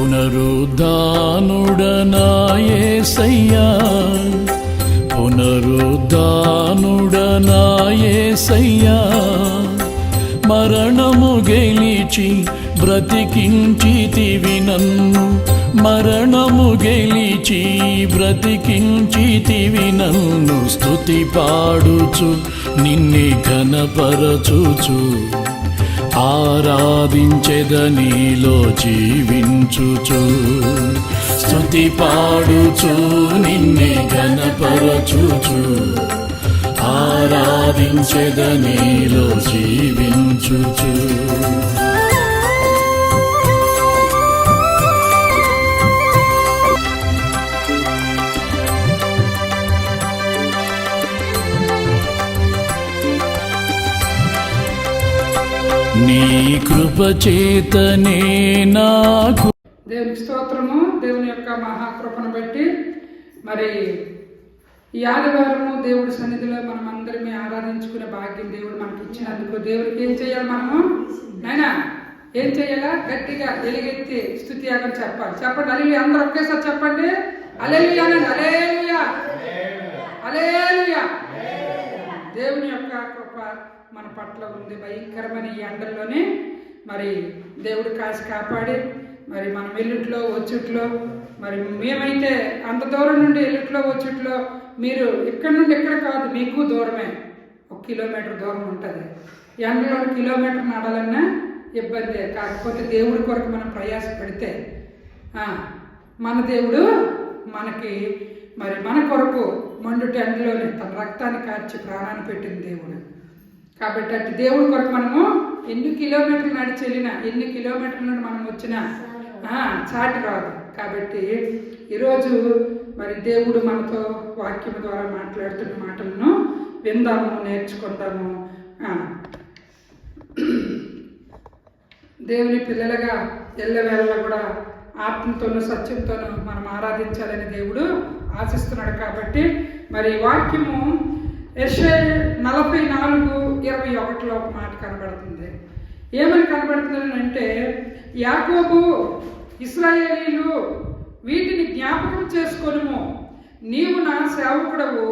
పునరుద్ధానుడనా యేసయ్యా, పునరుద్ధానుడనా యేసయ్యా, మరణము గెలిచి బ్రతికించితివి నన్ను, మరణము గెలిచి బ్రతికించితివి నన్ను. స్తుతి పాడుచు నిన్నే ఘనపరచుచు, ఆరాధించెదనీలో జీవించుచు. స్తుతి పాడుచు నిన్నే ఘనపరచుచు, ఆరాధించెదనీలో జీవించుచు. నీ కృప చేతనే నాకు. దేవునికి స్తోత్రము. దేవుని యొక్క మహాకృపను బట్టి మరి ఈ ఆదివారము దేవుడి సన్నిధిలో మనం అందరినీ ఆరాధించుకునే భాగ్యం దేవుడు మనకి ఇచ్చినందుకు దేవుడికి ఏం చేయాలి? మనము నాయనా ఏం చేయాలా? గట్టిగా ఎలుగెత్తి స్తుతియాగం చెప్పాలి. చెప్పండి హల్లెలూయా. అందరూ ఒకేసారి చెప్పండి హల్లెలూయా అనండి. హల్లెలూయా, హల్లెలూయా. దేవుని యొక్క కృప మన పట్ల ఉంది. భయంకరమైన ఈ ఎండల్లోనే మరి దేవుడు కాసి కాపాడి మరి మనం ఎల్లుట్లో వచ్చుట్లో, మరి మేమైతే అంత దూరం నుండి ఎల్లుట్లో వచ్చుట్లో, మీరు ఇక్కడ నుండి ఎక్కడ కాదు, మీకు దూరమే, 1 కిలోమీటర్ దూరం ఉంటుంది. ఎండలో కిలోమీటర్ నడాలన్నా ఇబ్బందే. కాకపోతే దేవుడి కొరకు మనం ప్రయాస పెడితే మన దేవుడు మనకి మరి మన కొరకు మండుటి ఎండలోనే తన రక్తాన్ని కార్చి ప్రాణాన్ని పెట్టిన దేవుడు. కాబట్టి అటు దేవుడి కొరకు మనము ఎన్ని కిలోమీటర్లు నడిచి వెళ్ళినా, ఎన్ని కిలోమీటర్ల నుండి మనం వచ్చినా చాటి రాదు. కాబట్టి ఈరోజు మరి దేవుడు మనతో వాక్యం ద్వారా మాట్లాడుతున్న మాటలను విందాము, నేర్చుకుందాము. దేవుని పిల్లలుగా ఎల్లవేళలా కూడా ఆత్మతోనూ సత్యంతోనూ మనం ఆరాధించాలని దేవుడు ఆశిస్తున్నాడు. కాబట్టి మరి వాక్యము యెషయా 44:21 ఒక మాట కనబడుతుంది. ఏమని కనబడుతుంది అంటే, యాకోబు ఇశ్రాయేలీలు వీటిని జ్ఞాపకం చేసుకొనుము, నీవు నా సేవకుడవు,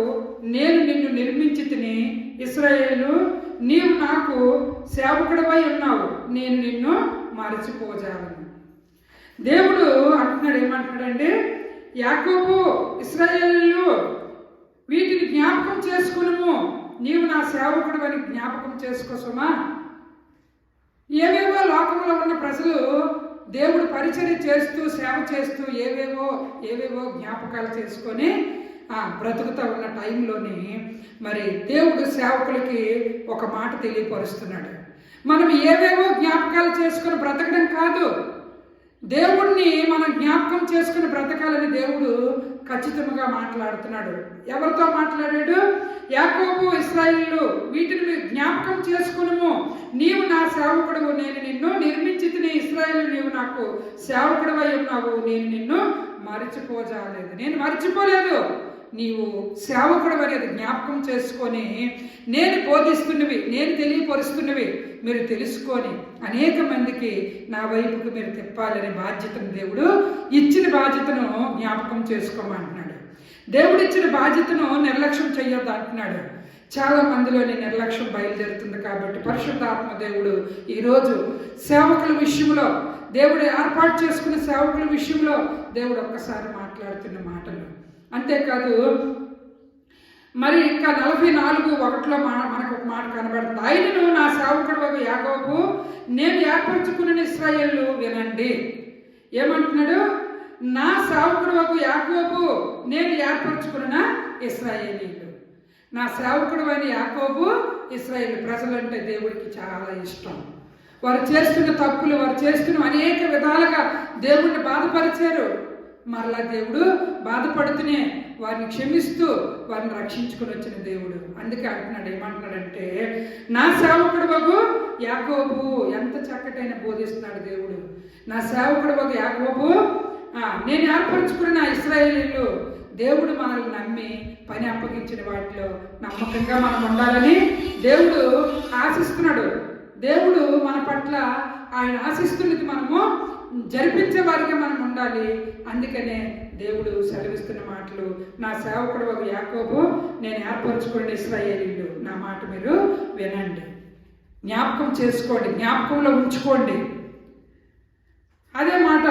నేను నిన్ను నిర్మించి తిని, ఇశ్రాయేలు నీవు నాకు సేవకుడవై ఉన్నావు, నేను నిన్ను మరచిపోజాలను. దేవుడు అంటున్నాడు, ఏమంటున్నాడండి? యాకోబు ఇశ్రాయేలీలు వీటిని జ్ఞాపకం చేసుకును, నీవు నా సేవకుడు అని జ్ఞాపకం చేసుకోసమా. ఏవేవో లోకంలో ఉన్న ప్రజలు దేవుడు పరిచర్య చేస్తూ సేవ చేస్తూ ఏవేవో జ్ఞాపకాలు చేసుకొని బ్రతుకుతూ ఉన్న టైంలోని మరి దేవుడు సేవకులకి ఒక మాట తెలియపరుస్తున్నాడు. మనం ఏవేవో జ్ఞాపకాలు చేసుకుని బ్రతకడం కాదు, దేవుణ్ణి మనం జ్ఞాపకం చేసుకుని బ్రతకాలని దేవుడు ఖచ్చితంగా మాట్లాడుతున్నాడు. ఎవరితో మాట్లాడాడు? యాకోబు ఇశ్రాయేలు వీటిని జ్ఞాపకం చేసుకును, నీవు నా సేవకుడువు, నేను నిన్ను నిర్మించి తిని, ఇశ్రాయేలు నీవు నాకు సేవకుడువై ఉన్నావు, నేను నిన్ను మరచిపోజాలేదు. నేను మర్చిపోలేదు, నీవు సేవకుడు అనేది జ్ఞాపకం చేసుకొని నేను బోధిస్తున్నవి, నేను తెలియపరుస్తున్నవి మీరు తెలుసుకొని అనేక మందికి నా వైపుకు మీరు తిప్పాలనే బాధ్యతను దేవుడు ఇచ్చిన బాధ్యతను జ్ఞాపకం చేసుకోమంటున్నాడు. దేవుడు ఇచ్చిన బాధ్యతను నిర్లక్ష్యం చేయొద్దు అంటున్నాడు. చాలా మందిలోని నిర్లక్ష్యం బయలుదేరుతుంది. కాబట్టి పరిశుద్ధాత్మ దేవుడు ఈరోజు సేవకుల విషయంలో, దేవుడు ఏర్పాటు చేసుకున్న సేవకుల విషయంలో దేవుడు ఒక్కసారి మాట్లాడుతున్న మాటలు. అంతేకాదు మరి ఇంకా 44:1 మనకు ఒక మాట కనబడుతుంది. ఆయనను నా సేవకుడు యాకోబు నేను ఏర్పరచుకున్న ఇశ్రాయేలు వినండి. ఏమంటున్నాడు? నా సేవకుడు యాకోబు నేను ఏర్పరచుకున్న ఇశ్రాయేలీలు. నా సేవకుడు అయిన యాకోబు ఇశ్రాయేలు ప్రజలంటే దేవుడికి చాలా ఇష్టం. వారు చేస్తున్న తప్పులు, వారు చేస్తున్న అనేక విధాలుగా దేవుడిని బాధపరిచారు. మరలా దేవుడు బాధపడుతూనే వారిని క్షమిస్తూ వారిని రక్షించుకుని వచ్చిన దేవుడు. అందుకే అంటున్నాడు, ఏమంటున్నాడంటే నా సేవకుడు వగు యాకోబు. ఎంత చక్కటైన బోధిస్తున్నాడు దేవుడు. నా సేవకుడు వగు యాకోబు నేను ఏర్పరచుకున్న ఇశ్రాయేలీలు. దేవుడు మనల్ని నమ్మి పని అప్పగించిన వాటిలో నమ్మకంగా మనం ఉండాలని దేవుడు ఆశిస్తున్నాడు. దేవుడు మన పట్ల ఆయన ఆశిస్తున్నది మనము జరిపించే వారిగా మనం ఉండాలి. అందుకనే దేవుడు సెలవిస్తున్న మాటలు, నా సేవకుడు ఒక యాకోబు నేను ఏర్పరచుకోండి ఇశ్రాయేలీయులు, నా మాట మీరు వినండి, జ్ఞాపకం చేసుకోండి, జ్ఞాపకంలో ఉంచుకోండి. అదే మాట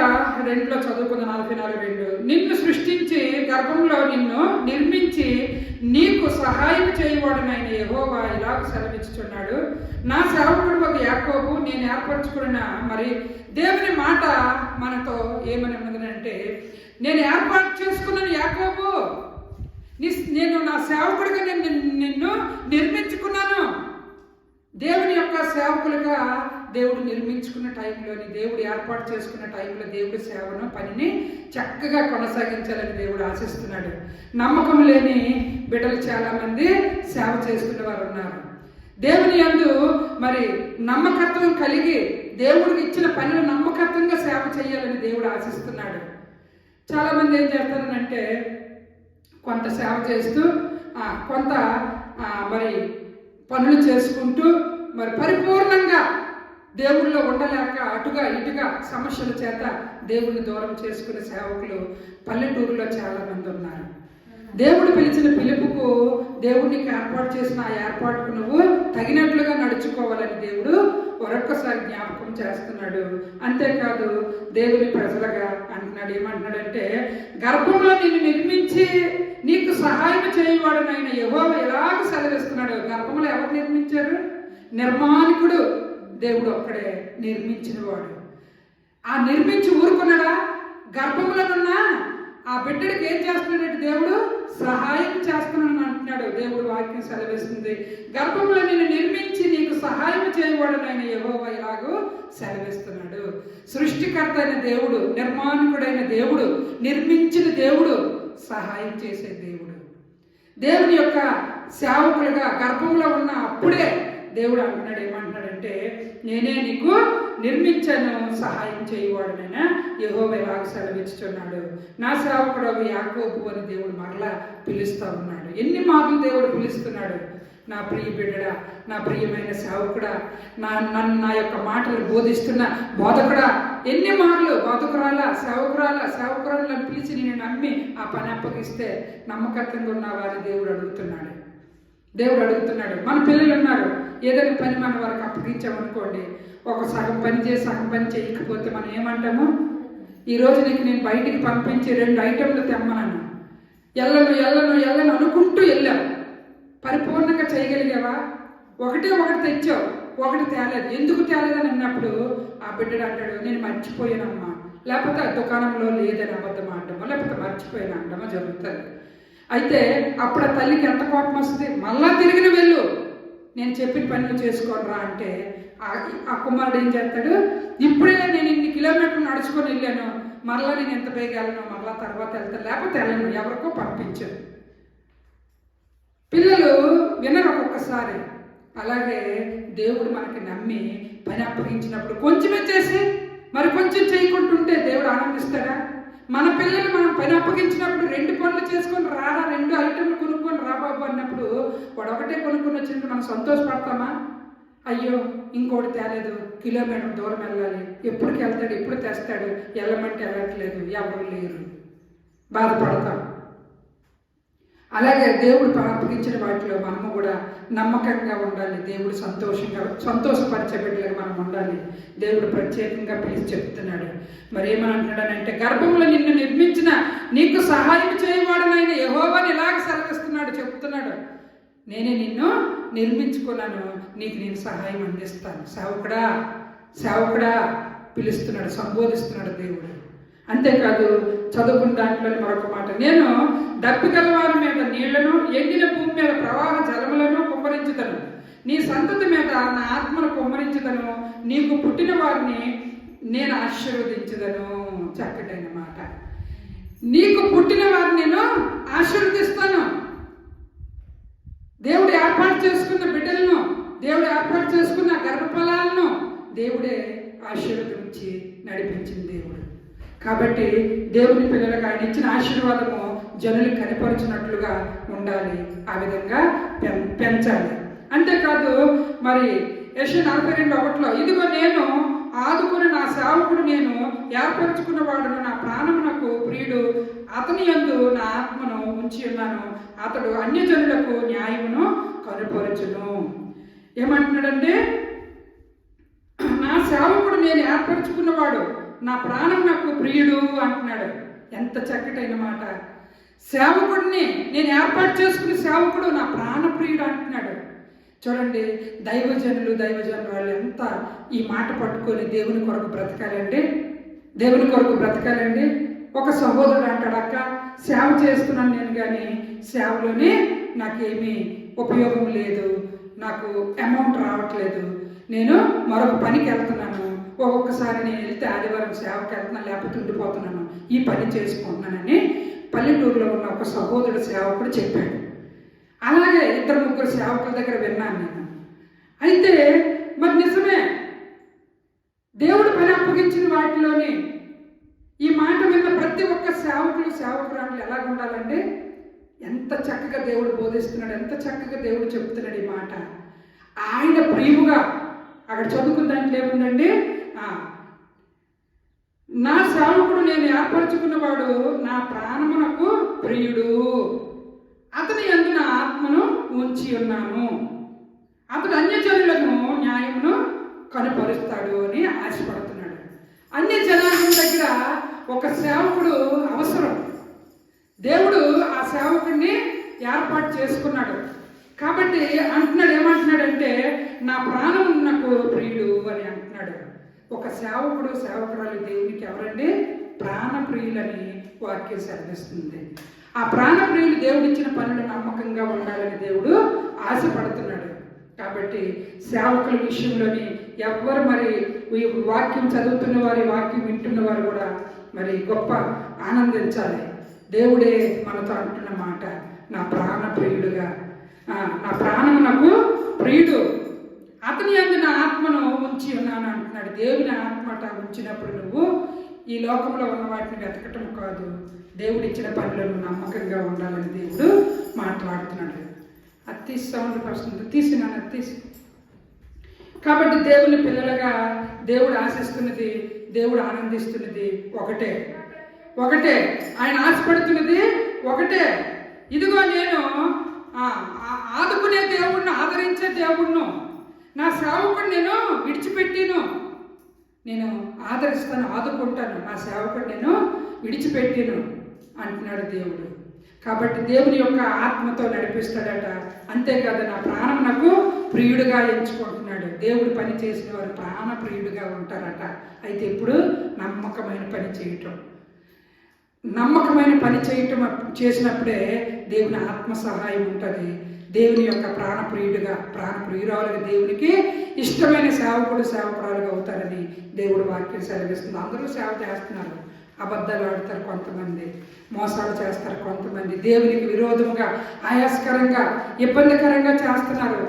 2లో చదువుకున్న 44:2, నిన్ను సృష్టించి గర్భంలో నిన్ను నిర్మించి నీకు సహాయం చేయవాడనైన యెహోవా ఇలాగ సెలవిచ్చుచున్నాడు, నా సేవకుడు ఒక యాకోబు నేను ఏర్పరచుకున్న. మరి దేవుని మాట మనతో ఏమని ఉన్నదంటే, నేను ఏర్పాటు చేసుకున్నాను యాకోబు, నేను నా సేవకుడిగా నిన్ను నిర్మించుకున్నాను. దేవుని యొక్క సేవకులుగా దేవుడు నిర్మించుకున్న టైంలోని, దేవుడు ఏర్పాటు చేసుకున్న టైంలో దేవుడి సేవను పనిని చక్కగా కొనసాగించాలని దేవుడు ఆశిస్తున్నాడు. నమ్మకం లేని బిడ్డలు చాలామంది సేవ చేస్తున్న వారు ఉన్నారు. దేవుని యందు మరి నమ్మకత్వం కలిగి దేవుడికి ఇచ్చిన పనులు నమ్మకత్వంగా సేవ చేయాలని దేవుడు ఆశిస్తున్నాడు. చాలామంది ఏం చేస్తారనంటే, కొంత సేవ చేస్తూ కొంత మరి పనులు చేసుకుంటూ మరి పరిపూర్ణంగా దేవుళ్ళో ఉండలేక అటుగా ఇటుగా సమస్యల చేత దేవుడిని దూరం చేసుకునే సేవకులు పల్లెటూరులో చాలామంది ఉన్నారు. దేవుడు పిలిచిన పిలుపుకు, దేవుడికి ఏర్పాటు చేసిన ఆ ఏర్పాటుకు నువ్వు తగినట్లుగా నడుచుకోవాలని దేవుడు మరొక్కసారి జ్ఞాపకం చేస్తున్నాడు. అంతేకాదు దేవుని ప్రజలుగా అంటున్నాడు, ఏమంటున్నాడంటే, గర్భంలో నిన్ను నిర్మించి నీకు సహాయం చేయవాడనైన యెహోవా ఎలాగ సెలవిస్తున్నాడు. గర్భంలో ఎవరు నిర్మించారు? నిర్మాణికుడు దేవుడు ఒక్కడే నిర్మించిన వాడు. ఆ నిర్మించి ఊరుకున్నాడా? గర్భంలో ఉన్న ఆ బిడ్డడికి ఏం చేస్తున్నాడు? దేవుడు సహాయం చేస్తున్నాను అంటున్నాడు. దేవుడు వాక్యం సెలవిస్తుంది, గర్భంలో నిన్ను నిర్మించి నీకు సహాయం చేయవాడనైన యెహోవా ఇలాగూ సెలవిస్తున్నాడు. సృష్టికర్త అయిన దేవుడు, నిర్మాణకుడైన దేవుడు, నిర్మించిన దేవుడు, సహాయం చేసే దేవుడు. దేవుని యొక్క సేవకులుగా గర్భంలో ఉన్న అప్పుడే దేవుడు అంటున్నాడు, ఏమంటున్నాడంటే, నేనే నీకు నిర్మించాను, సహాయం చేయవాడునైనా యెహోవా ఇలాగ సెలవిచ్చుచున్నాడు. నా సేవకుడు యాకోబు అని దేవుడు మరలా పిలుస్తూ ఉన్నాడు. ఎన్ని మార్లు దేవుడు పిలుస్తున్నాడు, నా ప్రియ బిడ్డడా, నా ప్రియమైన సేవకుడా, నా యొక్క మాటలు బోధిస్తున్న బోధకుడా. ఎన్ని మార్లు సేవకురాలను పిలిచి నేను నమ్మి ఆ పని అప్పగిస్తే నమ్మకత్వంగా ఉన్నావాని దేవుడు అడుగుతున్నాడు. మన పిల్లలు ఉన్నారు, ఏదైనా పని మన వారికి అప్పగించామనుకోండి, ఒక సగం పని చేసి సగం పని చేయకపోతే మనం ఏమంటాము? ఈరోజు నీకు నేను బయటికి పంపించి 2 ఐటెంలు తెమ్మన్నాను, ఎల్లను అనుకుంటూ వెళ్ళావు, పరిపూర్ణంగా చేయగలిగావా? ఒకటి తెచ్చావు, ఒకటి తేలేదు. ఎందుకు తేలేదని అన్నప్పుడు ఆ బిడ్డడు అంటాడు, నేను మర్చిపోయానమ్మా, లేకపోతే ఆ దుకాణంలో లేదని అబద్ధం ఆడటమో, లేకపోతే మర్చిపోయాను అనడమో జరుగుతుంది. అయితే అప్పుడు ఆ తల్లికి ఎంత కోపం వస్తుంది? మళ్ళా తిరిగిన వెళ్ళు, నేను చెప్పిన పనులు చేసుకోనరా అంటే ఆ కుమారుడు ఏం చేస్తాడు? ఇప్పుడే నేను ఇన్ని కిలోమీటర్లు నడుచుకొని వెళ్ళాను, మరలా నేను ఎంత వేయగలను, మరలా తర్వాత వెళ్తాను, లేకపోతే వెళ్ళను, ఎవరికో పంపించను. పిల్లలు వినరు ఒక్కొక్కసారి. అలాగే దేవుడు మనకి నమ్మి పని అప్పగించినప్పుడు కొంచెమే చేసి మరి కొంచెం చేయకుంటుంటే దేవుడు ఆనందిస్తాడా? మన పిల్లలు మనం పని అప్పగించినప్పుడు 2 పనులు చేసుకొని రారా, 2 ఐటెంలు కొనుక్కొని రా బాబు అన్నప్పుడు వాడు ఒకటే కొనుక్కొని వచ్చినప్పుడు మనం సంతోషపడతామా? అయ్యో ఇంకోటి తేలేదు, కిలోమీటర్ దూరం వెళ్ళాలి, ఎప్పటికి వెళ్తాడు, ఎప్పుడు తెస్తాడు, వెళ్ళమంటే వెళ్ళట్లేదు, ఎవరు లేరు, బాధపడతాం. అలాగే దేవుడు అప్పగించిన వాటిలో మనము కూడా నమ్మకంగా ఉండాలి. దేవుడు సంతోషపరిచే బిడ్డలుగా మనం ఉండాలి. దేవుడు ప్రత్యేకంగా పిలిచి చెప్తున్నాడు. మరి ఏమంటున్నాడనంటే, గర్భంలో నిన్ను నిర్మించిన నీకు సహాయం చేయవాడనైన యెహోవాని ఇలాగ సెలవిస్తున్నాడు, చెప్తున్నాడు, నేనే నిన్ను నిర్మించుకున్నాను, నీకు నేను సహాయం అందిస్తాను. సేవకుడా పిలుస్తున్నాడు, సంబోధిస్తున్నాడు దేవుడు. అంతేకాదు చదువుకున్న దాంట్లో మరొక మాట, నేను దప్పిగలవారి మీద నీళ్లను, ఎండిన భూమి మీద ప్రవాహ జలములను కుమ్మరించుదను, నీ సంతతి మీద నా ఆత్మను కుమ్మరించుదను, నీకు పుట్టిన వారిని నేను ఆశీర్వదించుదను. చక్కటైన మాట. నీకు పుట్టిన వారిని నేను ఆశీర్వదిస్తాను. దేవుడు ఏర్పాటు చేసుకున్న బిడ్డలను, దేవుడు ఏర్పాటు చేసుకున్న గర్భఫలాలను దేవుడే ఆశీర్వదించి నడిపించిన దేవుడు. కాబట్టి దేవుని పిల్లలకు ఆయన ఇచ్చిన ఆశీర్వాదము జనులు కనపరిచినట్లుగా ఉండాలి, ఆ విధంగా పెంచాలి. అంతేకాదు మరి యెషయా 42:1 ఇదిగో నేను ఆదుకుని నా సేవకుడు నేను ఏర్పరచుకున్న వాడును, నా ప్రాణమునకు ప్రియుడు, అతని యందు నా ఆత్మను ఉంచి ఉన్నాను, అతడు అన్యజనులకు న్యాయమును కనుపరచును. ఏమంటున్నాడంటే, నా సేవకుడు నేను ఏర్పరచుకున్నవాడు, నా ప్రాణం నాకు ప్రియుడు అంటున్నాడు. ఎంత చక్కటైన మాట. సేవకుడిని నేను ఏర్పాటు చేసుకున్న సేవకుడు నా ప్రాణప్రియుడు అంటున్నాడు. చూడండి, దైవజనులు వాళ్ళు ఎంత ఈ మాట పట్టుకొని దేవుని కొరకు బ్రతకాలండి, దేవుని కొరకు బ్రతకాలండి. ఒక సహోదరుడు అంటాడు, అక్క సేవ చేస్తున్నాను నేను, కానీ సేవలోనే నాకేమీ ఉపయోగం లేదు, నాకు అమౌంట్ రావట్లేదు, నేను మరొక పనికి వెళ్తున్నాను, ఒక్కొక్కసారి నేను వెళ్తే ఆదివారం సేవకి వెళ్తున్నాను, లేకపోతే ఉండిపోతున్నాను, ఈ పని చేసుకుంటున్నానని పల్లెటూరులో ఉన్న ఒక సహోదరుడు సేవకుడు చెప్పాడు. అలాగే 2-3 సేవకుల దగ్గర విన్నాను నేను. అయితే మరి నిజమే, దేవుడు పని అప్పగించిన వాటిలోని ఈ మాట విన్న ప్రతి ఒక్క సేవకురాలు ఎలా ఉండాలండి? ఎంత చక్కగా దేవుడు బోధిస్తున్నాడు, ఎంత చక్కగా దేవుడు చెప్తున్నాడు ఈ మాట. ఆయన ప్రియుగా అక్కడ చదువుకున్న దాంట్లో ఏముందండి, నా సేవకుడు నేను ఏర్పరచుకున్నవాడు, నా ప్రాణమునకు ప్రియుడు, అతని యందు నా ఆత్మను ఉంచి ఉన్నాను, అతడు అన్యజనులను న్యాయమును కనుపరుస్తాడు అని ఆశపడుతున్నాడు. అన్య జనాంగం దగ్గర ఒక సేవకుడు అవసరం. దేవుడు ఆ సేవకుడిని ఏర్పాటు చేసుకున్నాడు. కాబట్టి అంటున్నాడు, ఏమంటున్నాడంటే, నా ప్రాణం నాకు ప్రియుడు అని అంటున్నాడు. ఒక సేవకురాలు దేవునికి ఎవరండి? ప్రాణప్రియులని వాక్యం సెలవిస్తుంది. ఆ ప్రాణప్రియులు దేవుడు ఇచ్చిన పనులు నమ్మకంగా ఉండాలని దేవుడు ఆశపడుతున్నాడు. కాబట్టి సేవకుల విషయంలోని ఎవ్వరు మరి వాక్యం చదువుతున్న వారి, వాక్యం వింటున్న వారు కూడా మరి గొప్ప ఆనందించాలి. దేవుడే మనతో అంటున్న మాట, నా ప్రాణప్రియుడుగా, నా ప్రాణము నాకు ప్రియుడు, అతని యందు నా ఆత్మను ఉంచి ఉన్నాను అంటున్నాడు. దేవుని ఆత్మట ఉంచినప్పుడు నువ్వు ఈ లోకంలో ఉన్న వాటిని వెతకటం కాదు, దేవుడు ఇచ్చిన పనులను నమ్మకంగా ఉండాలని దేవుడు మాట్లాడుతున్నాడు. అది సౌండ్ వస్తుంది, తీసినాను, తీసి. కాబట్టి దేవుని పిల్లలుగా దేవుడు ఆశిస్తున్నది, దేవుడు ఆనందిస్తున్నది ఒకటే, ఆయన ఆశపడుతున్నది ఒకటే. ఇదిగో నేను ఆదుకునే దేవుణ్ణి, ఆదరించే దేవుణ్ణు, నా సేవకుడు నేను విడిచిపెట్టిను, నేను ఆదరిస్తాను, ఆదుకుంటాను, నా సేవకుడు నేను విడిచిపెట్టిను అంటున్నాడు దేవుడు. కాబట్టి దేవుని యొక్క ఆత్మతో నడిపిస్తాడట. అంతేకాదు, నా ప్రాణం నాకు ప్రియుడుగా ఎంచుకుంటున్నాడు. దేవుడు పని చేసిన వారు ప్రాణ ప్రియుడుగా ఉంటారట. అయితే ఇప్పుడు నమ్మకమైన పని చేయటం చేసినప్పుడే దేవుని ఆత్మ సహాయం ఉంటుంది. దేవుని యొక్క ప్రాణప్రియురాలుగా దేవునికి ఇష్టమైన సేవకురాలుగా అవుతారని దేవుడు వాక్యం సెలవిస్తుంది. అందరూ సేవ చేస్తున్నారు, అబద్ధాలు ఆడతారు కొంతమంది, మోసాలు చేస్తారు కొంతమంది, దేవునికి విరోధంగా, ఆయాస్కరంగా, ఇబ్బందికరంగా చేస్తున్నారు.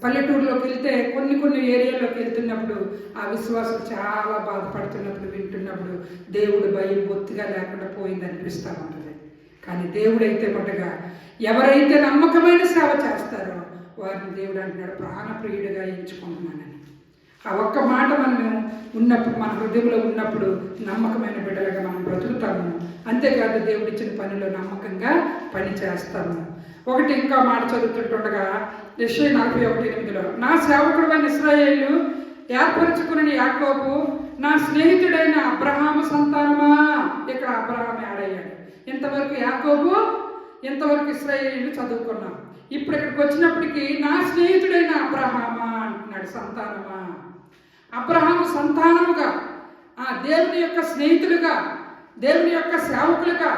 పల్లెటూరులోకి వెళ్తే కొన్ని ఏరియాలోకి వెళ్తున్నప్పుడు ఆ విశ్వాసం చాలా బాధపడుతున్నప్పుడు, వింటున్నప్పుడు దేవుడు భయం బొత్తిగా లేకుండా పోయింది అనిపిస్తూ ఉంటుంది. కానీ దేవుడైతే మటుగా ఎవరైతే నమ్మకమైన సేవ చేస్తారో వారిని దేవుడు అంటున్నాడు ప్రాణప్రియుడిగా ఎంచుకుంటున్నానని. ఆ ఒక్క మాట మనం ఉన్నప్పుడు, మన హృదయంలో ఉన్నప్పుడు నమ్మకమైన బిడ్డలుగా మనం బ్రతుకుతాము. అంతేకాదు, దేవుడిచ్చిన పనిలో నమ్మకంగా పని చేస్తాము. ఒకటి ఇంకా మాట చదువుతుంటుండగా యెషయా 41:8, నా సేవకుడైన ఇశ్రాయేలు, ఏర్పరచుకుని యాకోబు, నా స్నేహితుడైన అబ్రహాము సంతానమా. ఇక్కడ అబ్రహాం యాడయ్యాడు. ఇంతవరకు యాకోబు, ఇంతవరకు ఇశ్రాయేలు చదువుకున్నాం. ఇప్పుడు ఇక్కడికి వచ్చినప్పటికీ నా స్నేహితుడైన అబ్రహామా అంటున్నాడు, సంతానమా. అబ్రహాము సంతానముగా, దేవుని యొక్క స్నేహితులుగా, దేవుని యొక్క సేవకులుగా,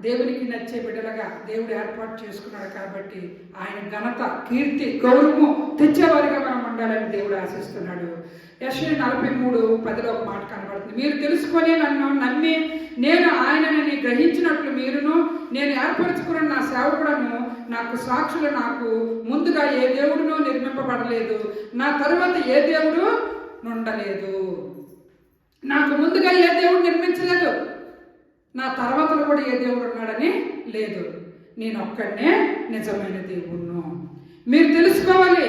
దేవునికి నచ్చే బిడ్డలుగా దేవుడు ఏర్పాటు చేసుకున్నాడు. కాబట్టి ఆయన ఘనత, కీర్తి, గౌరవము తెచ్చేవారిగా మనం ఉండాలని దేవుడు ఆశిస్తున్నాడు. యెషయా 43:10 ఒక మాట కనబడుతుంది, మీరు తెలుసుకొని నన్ను నమ్మి నేను ఆయనని గ్రహించినట్లు మీరును, నేను ఏర్పరచుకున్న నా సేవకులను, నాకు సాక్షులు, నాకు ముందుగా ఏ దేవుడునూ నిర్మింపబడలేదు, నా తరువాత ఏ దేవుడు నుండలేదు. నాకు ముందుగా ఏ దేవుడు నిర్మించలేదు, నా తర్వాతలో కూడా ఏ దేవుడు ఉన్నాడని లేదు, నేను ఒక్కడనే నిజమైన దేవుణ్ణు. మీరు తెలుసుకోవాలి,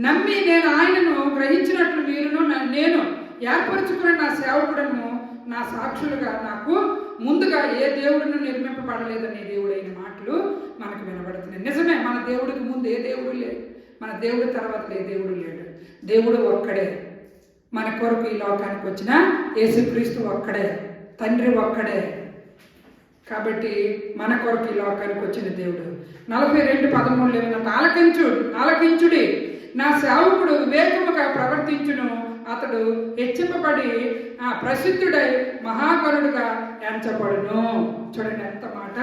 నమ్మి నేను ఆయనను గ్రహించినట్లు మీరును, నేను ఏర్పరచుకున్న నా సేవకుడను నా సాక్షులుగా నాకు ముందుగా ఏ దేవుడును నిర్మింపబడలేదని దేవుడైన మాటలు మనకు వినబడుతున్నాయి. నిజమే, మన దేవుడికి ముందు ఏ దేవుడు లేడు, మన దేవుడి తర్వాత ఏ దేవుడు లేడు. దేవుడు ఒక్కడే. మన కొరకు ఈ లోకానికి వచ్చిన యేసుక్రీస్తు ఒక్కడే, తండ్రి ఒక్కడే. కాబట్టి మన కొరకు ఈ లోకానికి వచ్చిన దేవుడు 42:13 ఏమన్నా, ఆలకించుడి, నా సేవకుడు వివేకముగా ప్రవర్తించును, అతడు హెచ్చింపబడి ప్రసిద్ధుడై మహాగణుడుగా ఎంచబడును. చూడండి ఎంత మాట.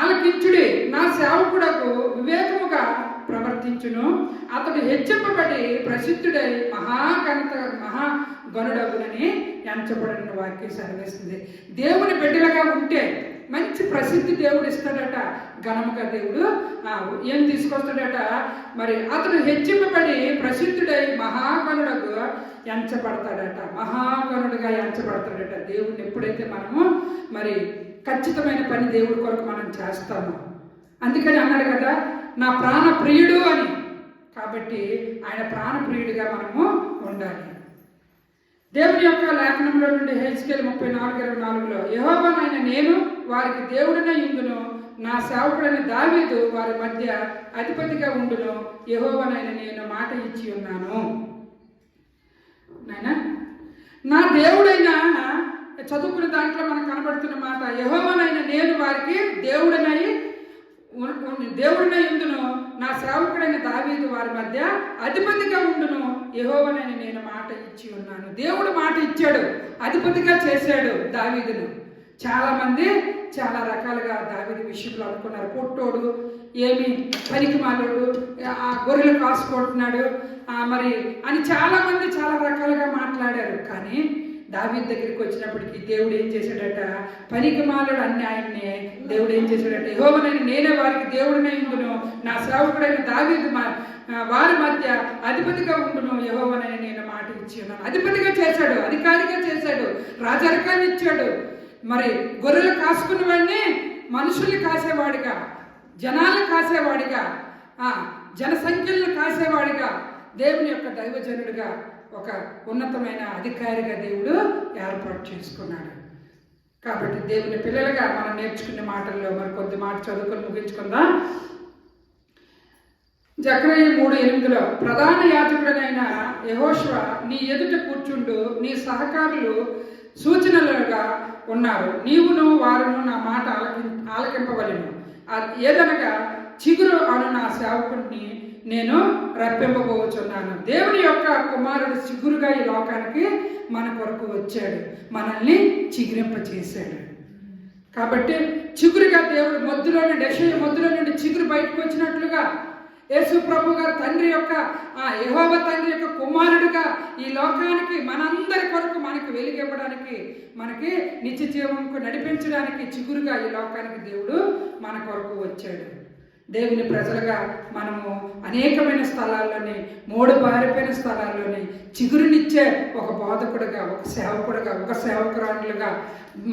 ఆలకించుడి, నా సేవకుడకు వివేకముగా ప్రవర్తించును, అతడు హెచ్చింపబడి ప్రసిద్ధుడై మహాగణుడగునని ఎంచబడిన వాక్యం సెలవిస్తుంది. దేవుని బిడ్డలుగా ఉంటే మంచి ప్రసిద్ధి దేవుడు ఇస్తాడట. ఘనముగా దేవుడు ఏం తీసుకొస్తాడట, మరి అతడు హెచ్చింపబడి ప్రసిద్ధుడై మహాగణుడుగా ఎంచబడతాడట, మహాగణుడుగా ఎంచబడతాడట. దేవుడిని ఎప్పుడైతే మనము మరి ఖచ్చితమైన పని దేవుడి కొరకు మనం చేస్తాము, అందుకని అన్నాడు కదా నా ప్రాణ ప్రియుడు అని. కాబట్టి ఆయన ప్రాణ ప్రియుడిగా మనము ఉండాలి. దేవుని యొక్క లేఖనంలో నుండి హెజ్కేలు 34:24 యెహోవానైన నేను వారికి దేవుడినై ఉండును, నా సేవకుడైన దావీదు వారి మధ్య అధిపతిగా ఉండును, యెహోవానైన నేను మాట ఇచ్చి ఉన్నాను. నాయనా, నా దేవుడైన చదువుకున్న దాంట్లో మనకు కనబడుతున్న మాట, యెహోవానైన నేను వారికి దేవుడినై ఉండును, నా సేవకుడైన దావీదు వారి మధ్య అధిపతిగా ఉండును, యెహోవానైన నేను మాట ఇచ్చి ఉన్నాను. దేవుడు మాట ఇచ్చాడు, అధిపతిగా చేశాడు దావీదును. చాలామంది చాలా రకాలుగా దావీదు విషయంలో అనుకున్నారు. పొట్టోడు, ఏమి పనికిమాలోడు, ఆ గొర్రెలు కాసుకుంటున్నాడు మరి అని చాలామంది చాలా రకాలుగా మాట్లాడారు. కానీ దావీదు దగ్గరికి వచ్చినప్పటికీ దేవుడు ఏం చేశాడట, పనికిమాలోడు అన్యాయాన్ని దేవుడు ఏం చేశాడట, యెహోవానైన నేనే వారికి దేవుడినై ఉండును, నా సేవకుడైన దావీదు వారి మధ్య అధిపతిగా ఉండును, యెహోవానైన నేను మాట ఇచ్చి ఉన్నాను. అధిపతిగా చేశాడు, అధికారిగా చేశాడు, రాజరికాన్ని ఇచ్చాడు. మరి గొర్రెలు కాసుకున్న వాడిని మనుషుల్ని కాసేవాడిగా, జనాలను కాసేవాడిగా, జనసంఖ్యలను కాసేవాడిగా, దేవుని యొక్క దైవజనుడిగా, ఒక ఉన్నతమైన అధికారిగా దేవుడు ఏర్పాటు చేసుకున్నాడు. కాబట్టి దేవుని పిల్లలుగా మనం నేర్చుకునే మాటల్లో మరి కొద్ది మాట చదువుకొని ముగించుకుందాం. జకర్యా 3:8 ప్రధాన యాజకుడనైన యెహోషువ నీ ఎదుట కూర్చుండు, నీ సహకారులు సూచనలుగా ఉన్నారు, నీవును వారును నా మాట ఆలకింపవలెను. ఏదనగా చిగురు అను నా సేవకుడిని నేను రప్పింపబోచున్నాను. దేవుని యొక్క కుమారుడు చిగురుగా ఈ లోకానికి మన కొరకు వచ్చాడు, మనల్ని చిగురింప చేశాడు. కాబట్టి చిగురుగా దేవుడు మొద్దులో నుండి చిగురు బయటకు వచ్చినట్లుగా యేసు ప్రభు గారు తండ్రి యొక్క యెహోవా తండ్రి యొక్క కుమారుడుగా ఈ లోకానికి మనందరి కొరకు మనకి వెలుగివ్వడానికి, మనకి నిత్య జీవంకు నడిపించడానికి చిగురుగా ఈ లోకానికి దేవుడు మన కొరకు వచ్చాడు. దేవుని ప్రజలుగా మనము అనేకమైన స్థలాల్లోని, పారిపోయిన స్థలాల్లోని చిగురునిచ్చే ఒక బోధకుడుగా, ఒక సేవకుడుగా, ఒక సేవకురాలుగా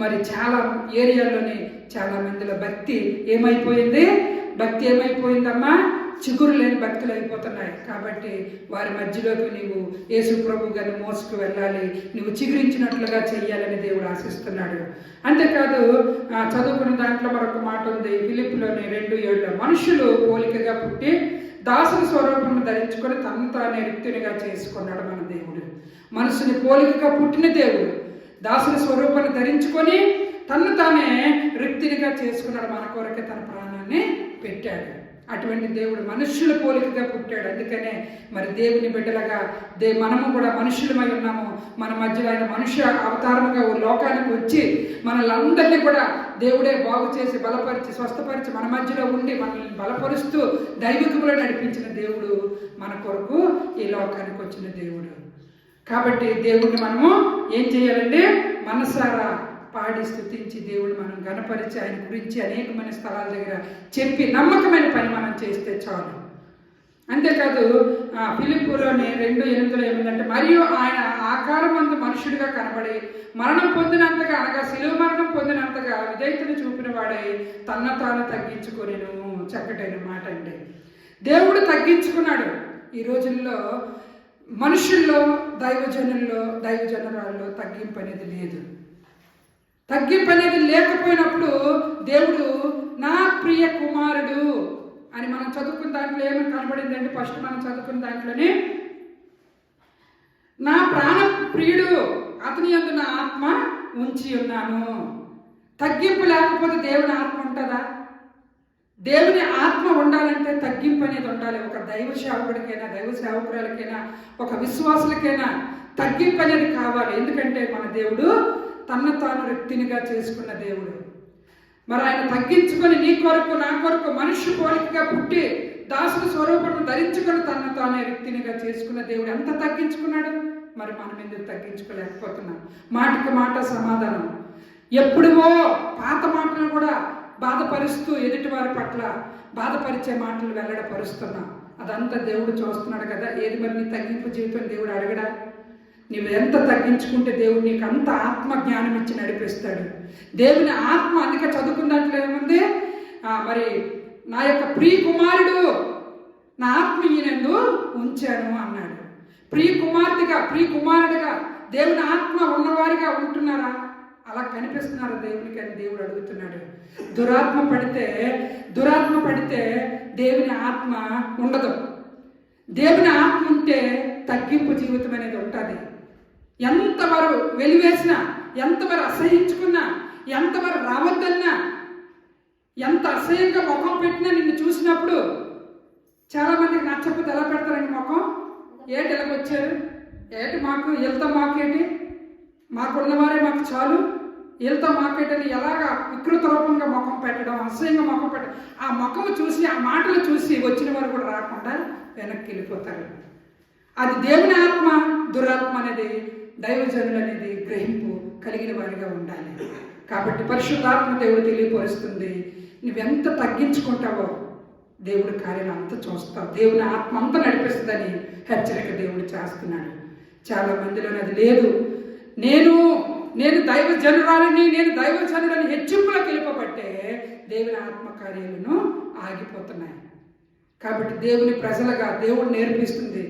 మరి చాలా ఏరియాల్లోని చాలా మందిలో భక్తి ఏమైపోయిందమ్మా, చిగురు లేని భక్తులు అయిపోతున్నాయి. కాబట్టి వారి మధ్యలోకి నీవు యేసు ప్రభు గారిని మోసుకు వెళ్ళాలి, నువ్వు చిగురించినట్లుగా చెయ్యాలని దేవుడు ఆశిస్తున్నాడు. అంతేకాదు చదువుకున్న దాంట్లో మరొక మాట ఉంది, ఫిలిప్పులోని 2:7 మనుషులు పోలికగా పుట్టి దాసుని స్వరూపము ధరించుకొని తను తానే రిక్తునిగా చేసుకున్నాడు మన దేవుడు. మనుషుని పోలికగా పుట్టిన దేవుడు దాసుని స్వరూపాన్ని ధరించుకొని తను తానే రిక్తునిగా చేసుకున్నాడు, మన కొరకే తన ప్రాణాన్ని పెట్టాడు. అటువంటి దేవుడు మనుష్యుల పోలికగా పుట్టాడు. అందుకనే మరి దేవుని బిడ్డలుగా మనము కూడా మనుషులమై ఉన్నాము. మన మధ్యలో ఆయన మనుష్య అవతారముగా లోకానికి వచ్చి మనల్ని కూడా దేవుడే బాగు చేసి బలపరిచి స్వస్థపరిచి మన మధ్యలో ఉండి మనల్ని బలపరుస్తూ దైవికములో నడిపించిన దేవుడు మన కొరకు ఈ లోకానికి వచ్చిన దేవుడు. కాబట్టి దేవుడిని మనము ఏం చేయాలంటే మనసారా పాడి స్తుతించి దేవుడు మనం గణపరిచి ఆయన గురించి అనేకమైన స్థలాల దగ్గర చెప్పి నమ్మకమైన పని మనం చేస్తే చాలు. అంతేకాదు ఫిలిప్పులోని 2:8 ఏమిటంటే మరియు ఆయన ఆకారమందు మనుషుడిగా కనబడి మరణం పొందినంతగా, అనగా శిలువ మరణం పొందినంతగా విధేయతను చూపిన వాడై తాను తగ్గించుకొనెను. చక్కటైన మాట అండి. దేవుడు తగ్గించుకున్నాడు. ఈ రోజుల్లో మనుషుల్లో దైవజనురాల్లో తగ్గింపు అనేది లేదు. తగ్గింపు అనేది లేకపోయినప్పుడు దేవుడు నా ప్రియ కుమారుడు అని మనం చదువుకున్న దాంట్లో ఏమని కనబడిందంటే, ఫస్ట్ మనం చదువుకున్న దాంట్లోనే నా ప్రాణ ప్రియుడు అతని యందు నా ఆత్మ ఉంచి ఉన్నాను. తగ్గింపు లేకపోతే దేవుని ఆత్మ ఉంటుందా? దేవుని ఆత్మ ఉండాలంటే తగ్గింపు అనేది ఉండాలి. ఒక దైవ సేవకుడికైనా, దైవ సేవకురాలకైనా, ఒక విశ్వాసులకైనా తగ్గింపు అనేది కావాలి. ఎందుకంటే మన దేవుడు తన్ను తాను వ్యక్తినిగా చేసుకున్న దేవుడు. మరి ఆయన తగ్గించుకొని నీ కొరకు నా కొరకు మనిషి పోలికగా పుట్టి దాసుల స్వరూపం ధరించుకొని తన్ను తానే వ్యక్తినిగా చేసుకున్న దేవుడు ఎంత తగ్గించుకున్నాడు. మరి మనం ఎందుకు తగ్గించుకోలేకపోతున్నాం? మాటకి మాట సమాధానం. ఎప్పుడువో పాత మాటలు కూడా బాధపరుస్తూ ఎదుటి వారి పట్ల బాధపరిచే మాటలు వెల్లడపరుస్తున్నాం. అదంతా దేవుడు చూస్తున్నాడు కదా. ఏది మరి నీ తగ్గింపు జీవితం దేవుడు అడగడా? నువ్వు ఎంత తగ్గించుకుంటే దేవుడు నీకు అంత ఆత్మ జ్ఞానం ఇచ్చి నడిపిస్తాడు. దేవుని ఆత్మ అందుకే చదువుకున్న దాంట్లో ఏముంది, మరి నా యొక్క ప్రియ కుమారుడు నా ఆత్మ ఈయనందు ఉంచాను అన్నాడు. ప్రియ కుమార్తెగా, ప్రియ కుమారుడిగా దేవుని ఆత్మ ఉన్నవారిగా ఉంటున్నారా? అలా కనిపిస్తున్నారు దేవునికి అని దేవుడు అడుగుతున్నాడు. దురాత్మ పడితే దేవుని ఆత్మ ఉండదు. దేవుని ఆత్మ ఉంటే తగ్గింపు జీవితం అనేది ఉంటుంది. ఎంతవరకు వెలివేసినా, ఎంతవరకు అసహించుకున్నా, ఎంతవరకు రావద్దన్నా, ఎంత అసహ్యంగా ముఖం పెట్టినా నిన్ను చూసినప్పుడు చాలామందికి నచ్చకపోతే ఎలా పెడతారండి ముఖం? ఏటి ఇలాగొచ్చారు, ఏటి మాకు వెళ్తా మాకేంటి, మాకున్నవారే మాకు చాలు, వెళ్తా మాకేటని ఎలాగా వికృత రూపంగా ముఖం పెట్టడం, అసహ్యంగా ముఖం పెట్టడం. ఆ ముఖం చూసి, ఆ మాటలు చూసి వచ్చిన వారు కూడా రాకుండా వెనక్కి వెళ్ళిపోతారు. అది దేవుని ఆత్మ. దురాత్మ అనేది దైవజనులు అనేది గ్రహింపు కలిగిన వారిగా ఉండాలి. కాబట్టి పరిశుద్ధాత్మ దేవుడు తెలియపరుస్తుంది. నువ్వెంత తగ్గించుకుంటావో దేవుడి కార్యాలు అంత చూస్తావు. దేవుని ఆత్మ అంతా నడిపిస్తుందని హెచ్చరిక దేవుడు చేస్తున్నాడు. చాలా మందిలో అది లేదు. నేను దైవజనురాలని, నేను దైవజనుడని హెచ్చింపులకు వెళ్ళిపోబట్టే దేవుని ఆత్మ కార్యాలను ఆగిపోతున్నాయి. కాబట్టి దేవుని ప్రజలుగా దేవుడు నేర్పిస్తుంది,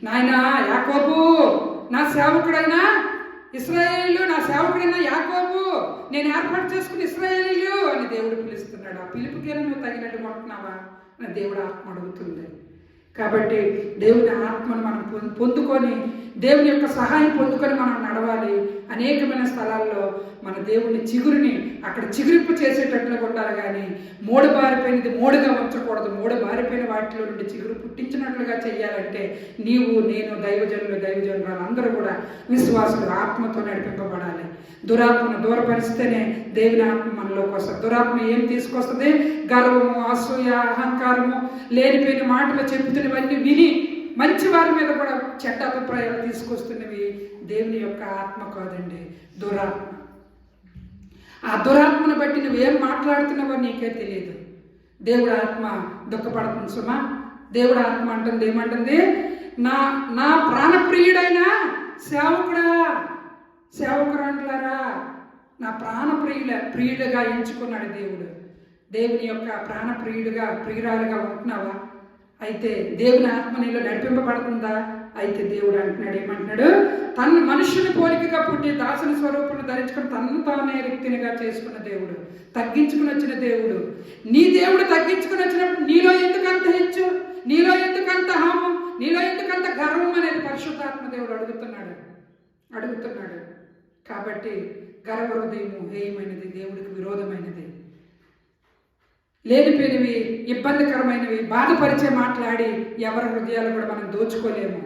నాయనా యాకోబు నా సేవకుడైనా ఇశ్రాయేలు, నా సేవకుడైనా యాకోబు, నేను ఏర్పాటు చేసుకుని ఇశ్రాయేలీలు అని దేవుడు పిలుస్తున్నాడు. ఆ పిలుపుకైనా నువ్వు తగినట్టు ఉంటున్నావా అని దేవుడు ఆత్మ అడుగుతుంది. కాబట్టి దేవుని ఆత్మను మనం పొందుకొని, దేవుని యొక్క సహాయం పొందుకొని మనం నడవాలి. అనేకమైన స్థలాల్లో మన దేవుని చిగురిని అక్కడ చిగురింపు చేసేటట్లుగా ఉండాలి. కానీ మూడు బారిపోయినది మూడుగా ఉంచకూడదు. మూడు బారిపోయిన వాటిలో నుండి చిగురు పుట్టించినట్లుగా చేయాలంటే నేను దైవజనురాలు అందరూ కూడా విశ్వాసులు ఆత్మతో నడిపింపబడాలి. దురాత్మను దూరపరిస్తేనే దేవుని ఆత్మ మనలోకి వస్తుంది. దురాత్మ ఏం తీసుకొస్తుంది? గర్వము, అసూయ, అహంకారము, లేనిపోయిన మాటలు చెబుతున్నవన్నీ విని మంచి వారి మీద కూడా చెడ్డ అభిప్రాయాలు తీసుకొస్తున్నవి దేవుని యొక్క ఆత్మ కాదండి, దురాత్మ. ఆ దురాత్మను బట్టి నువ్వేం మాట్లాడుతున్నావో నీకే తెలియదు. దేవుడు ఆత్మ దుఃఖపడుతుంది సుమా. దేవుడు ఆత్మ అంటుంది, ఏమంటుంది? నా ప్రాణప్రియుడైన సేవకురాంటులారా, నా ప్రియుడుగా ఎంచుకున్నాడు దేవుడు. దేవుని యొక్క ప్రియురాలుగా ఉంటున్నావా? అయితే దేవుని ఆత్మ నీలో నడిపింపబడుతుందా? అయితే దేవుడు అంటున్నాడు, ఏమంటున్నాడు? తను మనుషుని పోలికగా పుట్టి దాసుని స్వరూపాన్ని ధరించుకుని తన్ను తానే వ్యక్తినిగా చేసుకున్న దేవుడు, తగ్గించుకుని వచ్చిన దేవుడు. నీ దేవుడు తగ్గించుకుని వచ్చినప్పుడు నీలో ఎందుకంత హెచ్చు, నీలో ఎందుకంత హామం, నీలో ఎందుకంత గర్వం అనేది పరిశుద్ధాత్మ దేవుడు అడుగుతున్నాడు. కాబట్టి గర్వ హృదయము హేయమైనది, దేవుడికి విరోధమైనది. లేనిపోయినవి, ఇబ్బందికరమైనవి, బాధపరిచే మాట్లాడి ఎవరి హృదయాలు కూడా మనం దోచుకోలేము.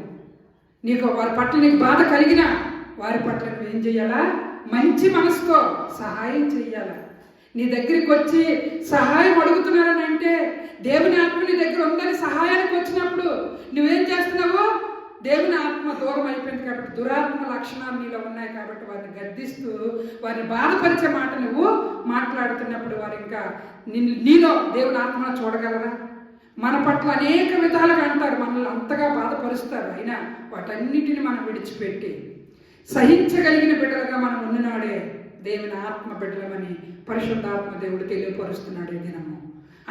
వారి పట్ల నీకు బాధ కలిగినా వారి పట్ల నువ్వు ఏం చెయ్యాలా? మంచి మనసుతో సహాయం చెయ్యాలా. నీ దగ్గరికి వచ్చి సహాయం అడుగుతున్నారని అంటే దేవుని ఆత్మ నీ దగ్గర ఉందని సహాయానికి వచ్చినప్పుడు నువ్వేం చేస్తున్నావు? దేవుని ఆత్మ దూరం అయిపోయింది కాబట్టి, దురాత్మ లక్షణాలు నీలో ఉన్నాయి కాబట్టి వారిని గద్దిస్తూ వారిని బాధపరిచే మాట నువ్వు మాట్లాడుతున్నప్పుడు వారు ఇంకా నీలో దేవుని ఆత్మను చూడగలరా? మన పట్ల అనేక విధాలుగా అంటారు, మనల్ని అంతగా బాధపరుస్తారు. అయినా వాటన్నిటిని మనం విడిచిపెట్టి సహించగలిగిన బిడ్డలుగా మనం ఉన్ననాడే దేవుని ఆత్మ బిడ్డలమని పరిశుద్ధాత్మ దేవుడు తెలియపరుస్తున్నాడు ఈ దినము.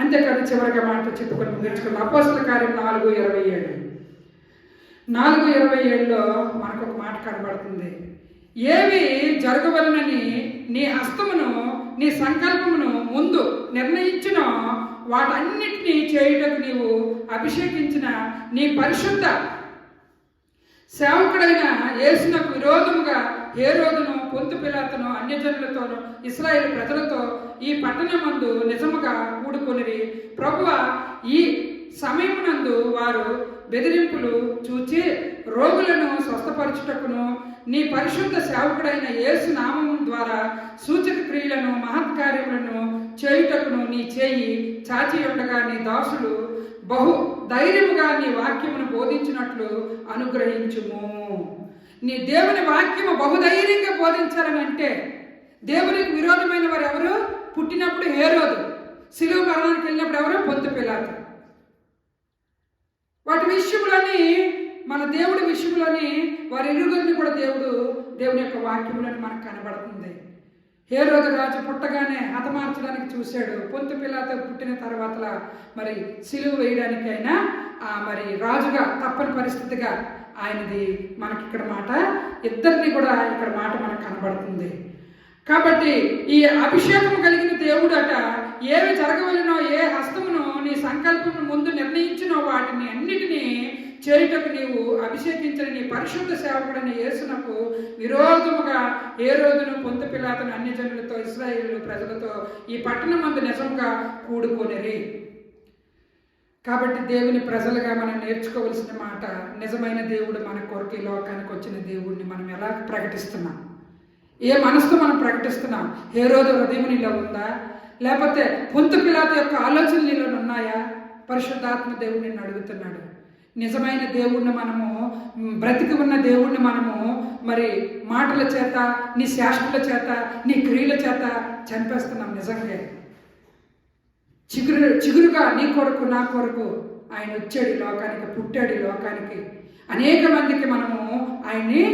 అంతేకాదు చివరిగా మాట చెప్పుకొని ముగించుకున్న అపోస్తల కార్యం 4:27, 4:27లో మనకు ఒక మాట కనబడుతుంది. ఏవి జరగవలనని నీ హస్తమును నీ సంకల్పమును ముందు నిర్ణయించినో వాటన్నిటినీ చేయుటకు నీవు అభిషేకించిన నీ పరిశుద్ధ సేవకుడైన యేసునకు విరోధముగా హేరోదును పొంతు పిలాతును అన్యజనులతోనూ ఇశ్రాయేలు ప్రజలతో ఈ పట్టణమందు నిజముగా కూడుకొనిరి. ప్రభువా, ఈ సమయమునందు వారు బెదిరింపులు చూచి రోగులను స్వస్థపరచుటకును నీ పరిశుద్ధ సేవకుడైన యేసు నామం ద్వారా సూచక క్రియలను మహత్కార్యములను చేయుటకును నీ చేయి చాచి ఉండగా నీ దాసులు బహు ధైర్యముగా నీ వాక్యమును బోధించినట్లు అనుగ్రహించుము. నీ దేవుని వాక్యము బహుధైర్యంగా బోధించాలని అంటే దేవునికి విరోధమైన వారు ఎవరు? పుట్టినప్పుడు హేరోదు, శిలువ మరణానికి వెళ్ళినప్పుడు ఎవరు? పొంతు పిలాతు. వాటి విషయంలోని మన దేవుడి విషయంలోని వారి ఇరుగురిని కూడా దేవుని యొక్క వాక్యములను మనకు కనబడుతుంది. హేరోదు రాజు పుట్టగానే హతమార్చడానికి చూశాడు. పొంతు పిలాతు పుట్టిన తర్వాత మరి సిలువ వేయడానికి అయినా మరి రాజుగా తప్పని పరిస్థితిగా ఆయనది మనకి ఇక్కడ మాట, ఇద్దరిని కూడా ఇక్కడ మాట మనకు కనబడుతుంది. కాబట్టి ఈ అభిషేకం కలిగిన దేవుడు అట ఏవి జరగవలనో ఏ హస్తమును నీ సంకల్పమును ముందు నిర్ణయించినో వాటిని అన్నిటినీ చేయుటకు నీవు అభిషేకించిన నీ పరిశుద్ధ సేవకుడైన యేసునకు విరోధముగా హేరోదును పొంతు పిలాతును అన్యజనులతో ఇశ్రాయేలు ప్రజలతో ఈ పట్టణమందు నిజంగా కూడుకొనిరి. కాబట్టి దేవుని ప్రజలుగా మనం నేర్చుకోవలసిన మాట, నిజమైన దేవుడు మన కొరకు ఈ లోకానికి వచ్చిన దేవుడిని మనం ఎలా ప్రకటిస్తున్నాం, ఏ మనసుతో మనం ప్రకటిస్తున్నాం? హేరోదు హృదయం నీలో ఉందా? లేకపోతే పొంతు పిలాతు యొక్క ఆలోచనలు నీలో ఉన్నాయా? పరిశుద్ధాత్మ దేవుడు నిన్ను అడుగుతున్నాడు. నిజమైన దేవుణ్ణి మనము, బ్రతికి ఉన్న దేవుణ్ణి మనము మరి మాటల చేత, నీ శాస్త్రుల చేత, నీ క్రియల చేత చంపేస్తున్నాం. నిజంగా చిగురుగా నీ కొరకు నా కొరకు ఆయన వచ్చాడు ఈ లోకానికి, పుట్టాడు ఈ లోకానికి. అనేక మందికి మనము ఆయన్ని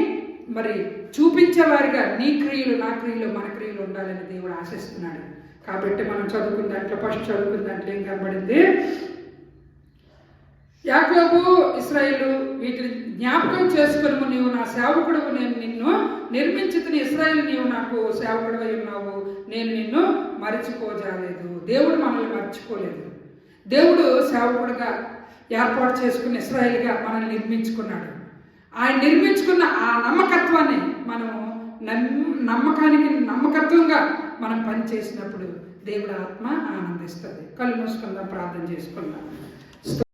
మరి చూపించేవారిగా నీ క్రియలు నా క్రియలు మన క్రియలు ఉండాలని దేవుడు ఆశిస్తున్నాడు. కాబట్టి మనం చదువుకున్న దాంట్లో ఫస్ట్ చదువుకున్న దాంట్లో ఏం కనబడింది? యాకోబు, ఇశ్రాయేలు వీటిని జ్ఞాపకం చేసుకుని నీవు నా సేవకుడు, నేను నిన్ను నిర్మించుతున్న ఇశ్రాయేలు, నీవు నాకు సేవకుడు అయి ఉన్నావు, నేను నిన్ను మరచిపోజాలేదు. దేవుడు మనల్ని మర్చిపోలేదు. దేవుడు సేవకుడుగా ఏర్పాటు చేసుకున్న ఇశ్రాయేలుగా మనల్ని నిర్మించుకున్నాడు. ఆయన నిర్మించుకున్న ఆ నమ్మకత్వాన్ని మనము నమ్మకత్వంగా మనం పనిచేసినప్పుడు దేవుడు ఆత్మ ఆనందిస్తుంది. కళ్ళు మూసుకుందాం, ప్రార్థన చేసుకుందాం.